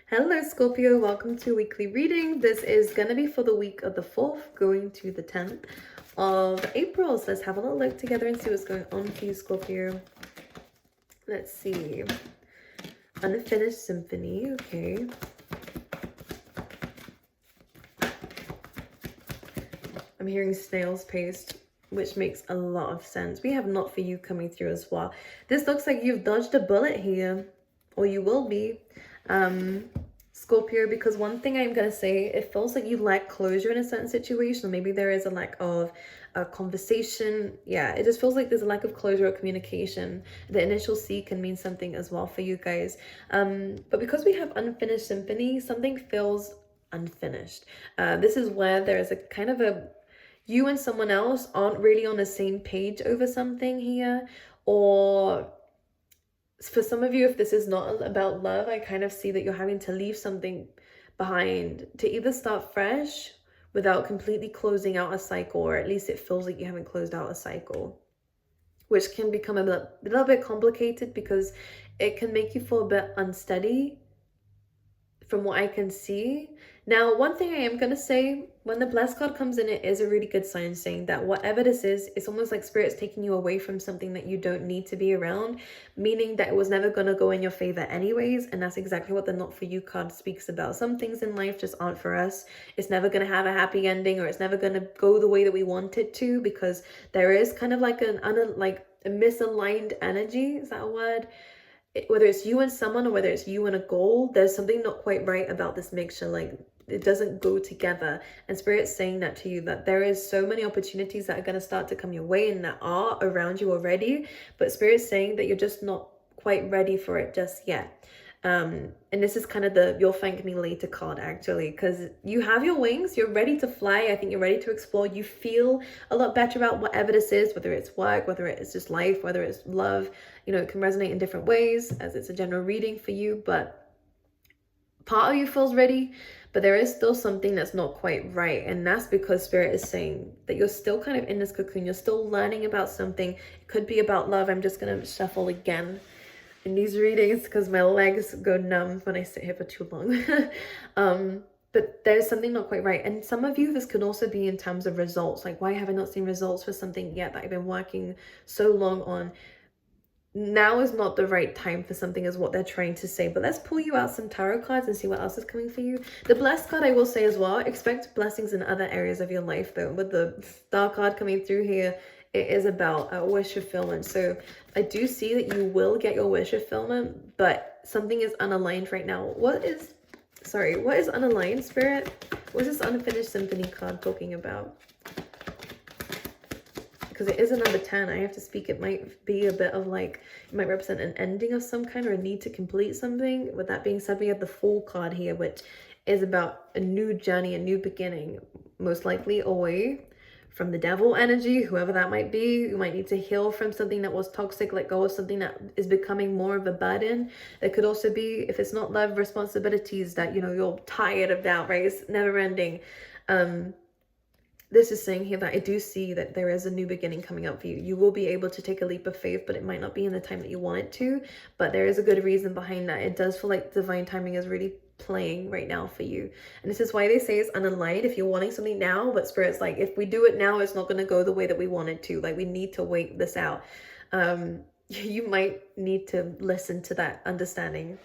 Hello Scorpio, welcome to weekly reading. This is going to be for the week of the 4th going to the 10th of April. So let's have a little look together and see what's going on for you, Scorpio. Let's see. Unfinished symphony, okay. I'm hearing snail's pace, which makes a lot of sense. We have not for you coming through as well. This looks like you've dodged a bullet here, or you will be. Scorpio, because one thing I'm going to say, it feels like you lack closure in a certain situation, or maybe there is a lack of a conversation. Yeah, it just feels like there's a lack of closure or communication. The initial C can mean something as well for you guys. But because we have unfinished symphony, something feels unfinished. This is where there is a kind of a, you and someone else aren't really on the same page over something here, or for some of you, if this is not about love, I kind of see that you're having to leave something behind to either start fresh without completely closing out a cycle, or at least it feels like you haven't closed out a cycle, which can become a little bit complicated because it can make you feel a bit unsteady from what I can see. Now, one thing I am going to say, when the blessed card comes in, it is a really good sign saying that whatever this is, it's almost like Spirit's taking you away from something that you don't need to be around, meaning that it was never going to go in your favor anyways. And that's exactly what the not for you card speaks about. Some things in life just aren't for us. It's never going to have a happy ending, or it's never going to go the way that we want it to, because there is kind of like a misaligned energy. Is that a word? Whether it's you and someone or whether it's you and a goal, there's something not quite right about this mixture. Like, it doesn't go together. And Spirit's saying that to you, that there is so many opportunities that are going to start to come your way and that are around you already, but Spirit's saying that you're just not quite ready for it just yet. And this is kind of the you'll thank me later card, actually, because you have your wings, you're ready to fly. I think you're ready to explore. You feel a lot better about whatever this is, whether it's work, whether it's just life, whether it's love. You know, it can resonate in different ways as it's a general reading for you, but part of you feels ready, but there is still something that's not quite right. And that's because Spirit is saying that you're still kind of in this cocoon. You're still learning about something. It could be about love. I'm just going to shuffle again in these readings because my legs go numb when I sit here for too long. But there's something not quite right. And some of you, this could also be in terms of results. Like, why have I not seen results for something yet that I've been working so long on? Now is not the right time for something, is what they're trying to say. But let's pull you out some tarot cards and see what else is coming for you. The blessed card, I will say as well, expect blessings in other areas of your life though. With the star card coming through here, it is about a wish fulfillment. So I do see that you will get your wish fulfillment, but something is unaligned right now. What is unaligned, Spirit? What is this unfinished symphony card talking about? Because it is a number 10, I have to speak. It might be a bit of like, it might represent an ending of some kind or a need to complete something. With that being said, we have the Fool card here, which is about a new journey, a new beginning, most likely away from the devil energy, whoever that might be. You might need to heal from something that was toxic, let go of something that is becoming more of a burden. It could also be, if it's not love, responsibilities that, you know, you're tired of that, right? It's never ending. This is saying here that I do see that there is a new beginning coming up for you. You will be able to take a leap of faith, but it might not be in the time that you want it to. But there is a good reason behind that. It does feel like divine timing is really playing right now for you. And this is why they say it's unaligned. If you're wanting something now, but Spirit's like, if we do it now, it's not going to go the way that we want it to. Like, we need to wait this out. You might need to listen to that understanding.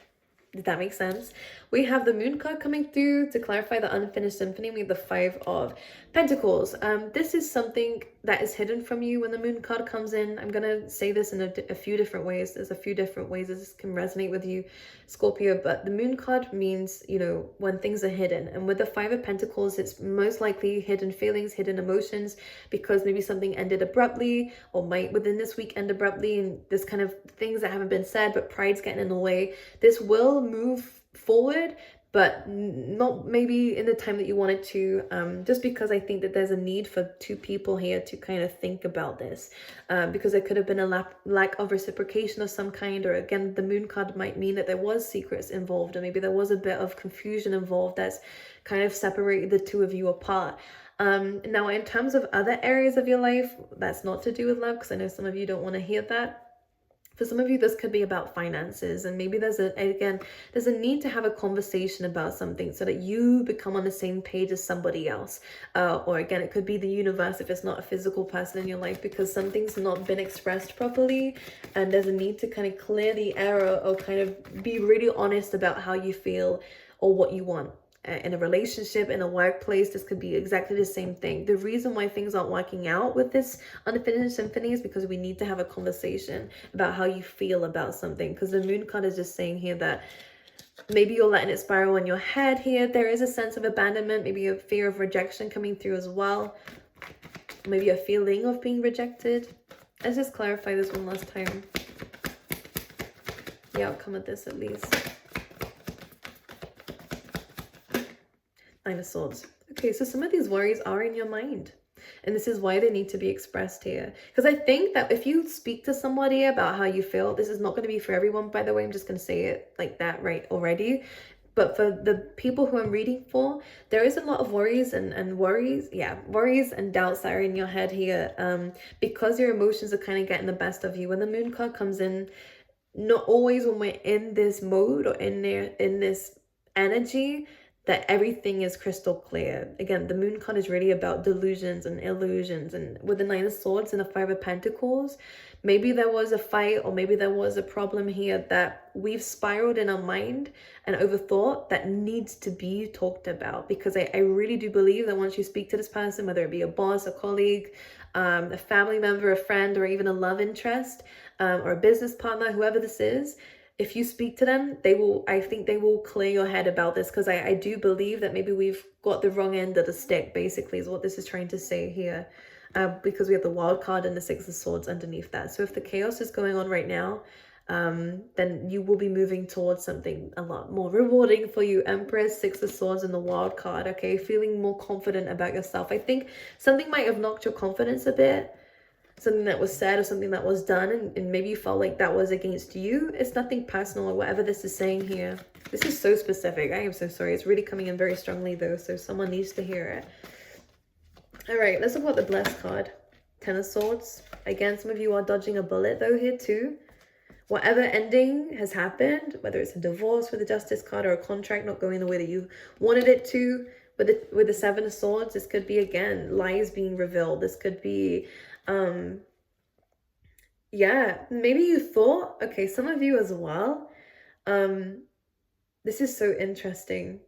Did that make sense? We have the Moon card coming through to clarify the unfinished symphony. We have the 5 of Pentacles. This is something that is hidden from you when the Moon card comes in. I'm going to say this in a few different ways. There's a few different ways this can resonate with you, Scorpio. But the Moon card means, you know, when things are hidden. And with the 5 of Pentacles, it's most likely hidden feelings, hidden emotions, because maybe something ended abruptly, or might within this week end abruptly. And this kind of things that haven't been said, but pride's getting in the way. This will move forward, but not maybe in the time that you want it to, just because I think that there's a need for 2 people here to kind of think about this, because there could have been a lack of reciprocation of some kind, or again, the Moon card might mean that there was secrets involved, or maybe there was a bit of confusion involved that's kind of separated the 2 of you apart. Now, in terms of other areas of your life, that's not to do with love, because I know some of you don't want to hear that. For some of you, this could be about finances, and maybe there's there's a need to have a conversation about something so that you become on the same page as somebody else. Or again, it could be the universe if it's not a physical person in your life, because something's not been expressed properly, and there's a need to kind of clear the error, or kind of be really honest about how you feel or what you want. In a relationship, in a workplace, this could be exactly the same thing. The reason why things aren't working out with this unfinished symphony is because we need to have a conversation about how you feel about something, because the moon card is just saying here that maybe you're letting it spiral in your head here. There is a sense of abandonment, maybe a fear of rejection coming through as well, maybe a feeling of being rejected. Let's just clarify this one last time, the outcome of this at least. Nine of Swords. Okay, so some of these worries are in your mind, and this is why they need to be expressed here. Because I think that if you speak to somebody about how you feel, this is not going to be for everyone, by the way, I'm just going to say it like that right already. But for the people who I'm reading for, there is a lot of worries and worries and doubts that are in your head here, because your emotions are kind of getting the best of you. When the moon card comes in, not always when we're in this mode or in this energy, that everything is crystal clear. Again, the moon card is really about delusions and illusions. And with the Nine of Swords and the Five of Pentacles, maybe there was a fight, or maybe there was a problem here that we've spiraled in our mind and overthought that needs to be talked about. Because I really do believe that once you speak to this person, whether it be a boss, a colleague, a family member, a friend, or even a love interest, or a business partner, whoever this is, if you speak to them, I think they will clear your head about this, because I do believe that maybe we've got the wrong end of the stick, basically, is what this is trying to say here. Because we have the Wild card and the Six of Swords underneath that. So if the chaos is going on right now, then you will be moving towards something a lot more rewarding for you. Empress, Six of Swords, and the Wild card, okay? Feeling more confident about yourself. I think something might have knocked your confidence a bit. Something that was said or something that was done, and maybe you felt like that was against you. It's nothing personal or whatever this is saying here. This is so specific. I am so sorry. It's really coming in very strongly though, so someone needs to hear it. All right, let's talk about the Blessed card. Ten of Swords. Again, some of you are dodging a bullet though here too. Whatever ending has happened, whether it's a divorce with the Justice card or a contract not going the way that you wanted it to, with the Seven of Swords, this could be, again, lies being revealed. This could be yeah, maybe you thought, okay, some of you as well, this is so interesting.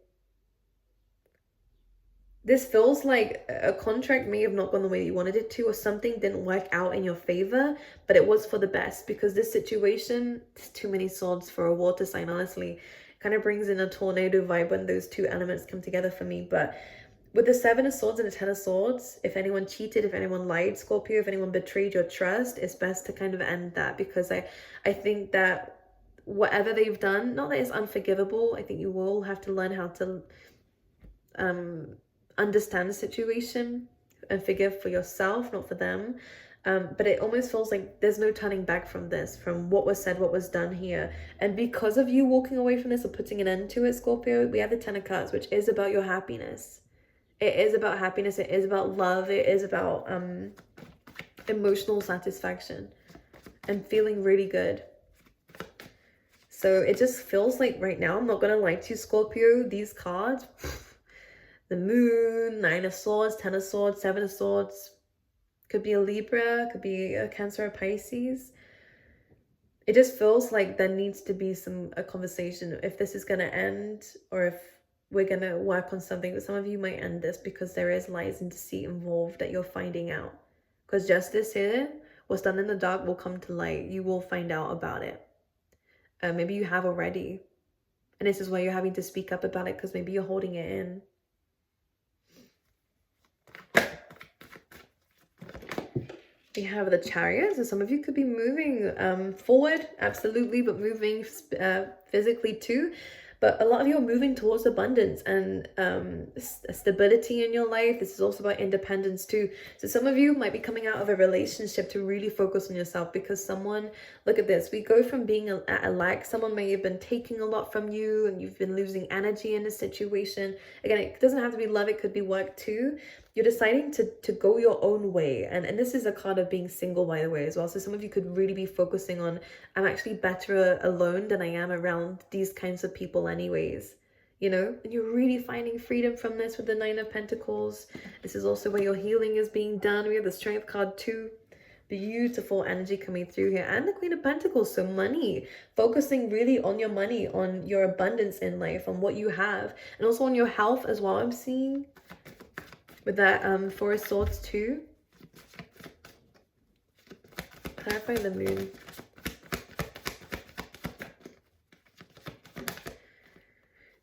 This feels like a contract may have not gone the way you wanted it to, or something didn't work out in your favor, but it was for the best, because this situation, it's too many swords for a water sign, honestly. Kind of brings in a tornado vibe when those two elements come together for me. But with the Seven of Swords and the Ten of Swords, if anyone cheated, if anyone lied, Scorpio, if anyone betrayed your trust, it's best to kind of end that, because I think that whatever they've done, not that it's unforgivable, I think you will have to learn how to understand the situation and forgive for yourself, not for them. But it almost feels like there's no turning back from this, from what was said, what was done here. And because of you walking away from this or putting an end to it, Scorpio, we have the Ten of Cups, which is about your happiness. It is about happiness. It is about love. It is about emotional satisfaction and feeling really good. So it just feels like right now, I'm not going to lie to you, Scorpio, these cards, the Moon, Nine of Swords, Ten of Swords, Seven of Swords, could be a Libra, could be a Cancer or Pisces. It just feels like there needs to be a conversation if this is going to end, or if we're going to work on something. But some of you might end this because there is lies and deceit involved that you're finding out. Because justice here, what's done in the dark will come to light. You will find out about it. Maybe you have already. And this is why you're having to speak up about it, because maybe you're holding it in. We have the Chariot, so some of you could be moving forward, absolutely, but moving physically too. But a lot of you are moving towards abundance and stability in your life. This is also about independence too. So some of you might be coming out of a relationship to really focus on yourself, because someone, look at this, we go from being at a lack. Someone may have been taking a lot from you and you've been losing energy in this situation. Again, it doesn't have to be love, it could be work too. you're deciding to go your own way. And this is a card of being single, by the way, as well. So some of you could really be focusing on, I'm actually better alone than I am around these kinds of people anyways. You know, and you're really finding freedom from this with the Nine of Pentacles. This is also where your healing is being done. We have the Strength card too. Beautiful energy coming through here. And the Queen of Pentacles, so money. Focusing really on your money, on your abundance in life, on what you have. And also on your health as well, I'm seeing. With that Four of Swords too. Clarify the Moon.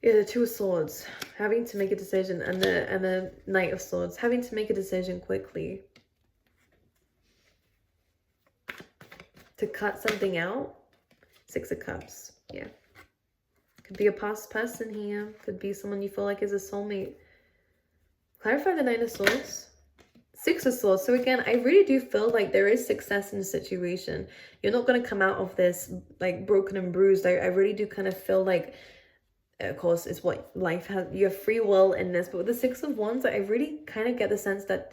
Yeah, the Two of Swords. Having to make a decision. And the Knight of Swords. Having to make a decision quickly. To cut something out. Six of Cups. Yeah. Could be a past person here. Could be someone you feel like is a soulmate. Clarify the Nine of Swords. Six of Swords. So again, I really do feel like there is success in the situation. You're not going to come out of this like broken and bruised. I really do kind of feel like, of course, it's what life has. You have free will in this. But with the Six of Wands, I really kind of get the sense that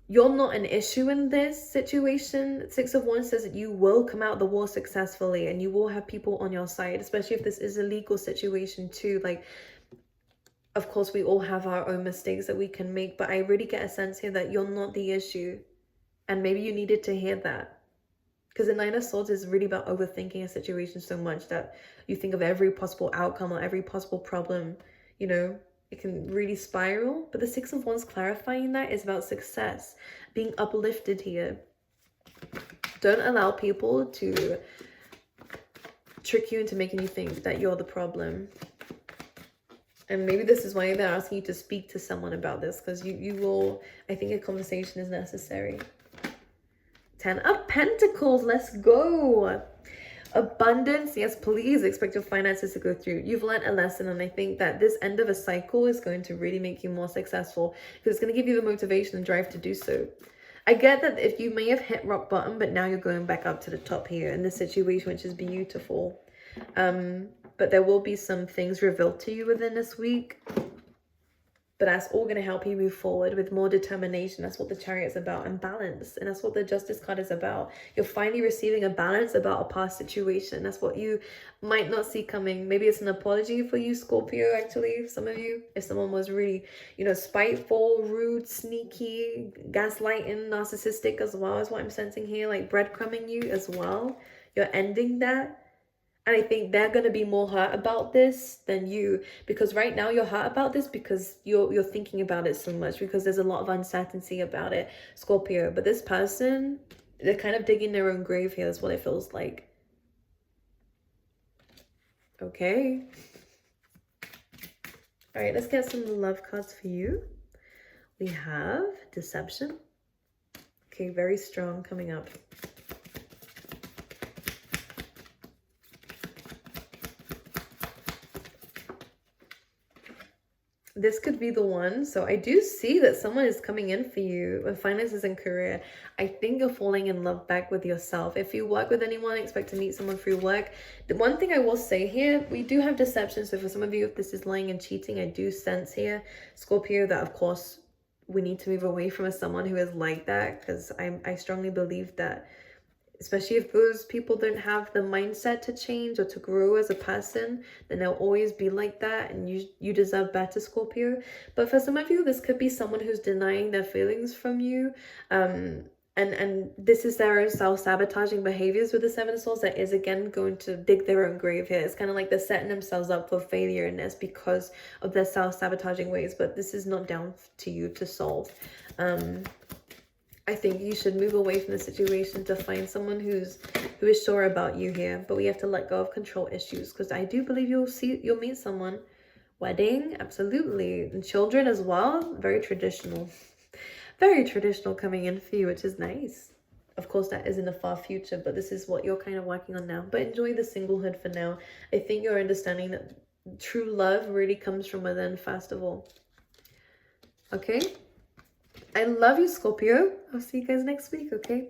you're not an issue in this situation. Six of Wands says that you will come out the war successfully and you will have people on your side, especially if this is a legal situation too. Like, of course, we all have our own mistakes that we can make, but I really get a sense here that you're not the issue. And maybe you needed to hear that. Because the Nine of Swords is really about overthinking a situation so much that you think of every possible outcome or every possible problem. You know, it can really spiral. But the Six of Wands clarifying that is about success, being uplifted here. Don't allow people to trick you into making you think that you're the problem. And maybe this is why they're asking you to speak to someone about this, because you will, I think a conversation is necessary. 10 of Pentacles, let's go. Abundance, yes, please expect your finances to go through. You've learned a lesson, and I think that this end of a cycle is going to really make you more successful, because it's going to give you the motivation and drive to do so. I get that if you may have hit rock bottom, but now you're going back up to the top here in this situation, which is beautiful. But there will be some things revealed to you within this week. But that's all going to help you move forward with more determination. That's what the Chariot is about, and balance. And that's what the Justice card is about. You're finally receiving a balance about a past situation. That's what you might not see coming. Maybe it's an apology for you, Scorpio, actually. Some of you, if someone was really, you know, spiteful, rude, sneaky, gaslighting, narcissistic as well, is what I'm sensing here. Like breadcrumbing you as well. You're ending that. And I think they're going to be more hurt about this than you. Because right now you're hurt about this because you're thinking about it so much. Because there's a lot of uncertainty about it, Scorpio. But this person, they're kind of digging their own grave here. That's what it feels like. Okay. All right, let's get some love cards for you. We have Deception. Okay, very strong coming up. This could be the one. So I do see that someone is coming in for you with finances and career. I think you're falling in love back with yourself. If you work with anyone, expect to meet someone through work. The one thing I will say here, we do have deception. So for some of you, if this is lying and cheating, I do sense here, Scorpio, that of course we need to move away from someone who is like that. Because I strongly believe that, especially if those people don't have the mindset to change or to grow as a person, then they'll always be like that, and you deserve better, Scorpio. But for some of you, this could be someone who's denying their feelings from you. And this is their own self-sabotaging behaviors with the Seven of Swords that is, again, going to dig their own grave here. It's kind of like they're setting themselves up for failure in this because of their self-sabotaging ways. But this is not down to you to solve. I think you should move away from the situation to find someone who is sure about you here. But we have to let go of control issues, because I do believe you'll meet someone. Wedding, absolutely. And children as well. Very traditional. Very traditional coming in for you, which is nice. Of course, that is in the far future, but this is what you're kind of working on now. But enjoy the singlehood for now. I think you're understanding that true love really comes from within, first of all. Okay? I love you, Scorpio. I'll see you guys next week, okay?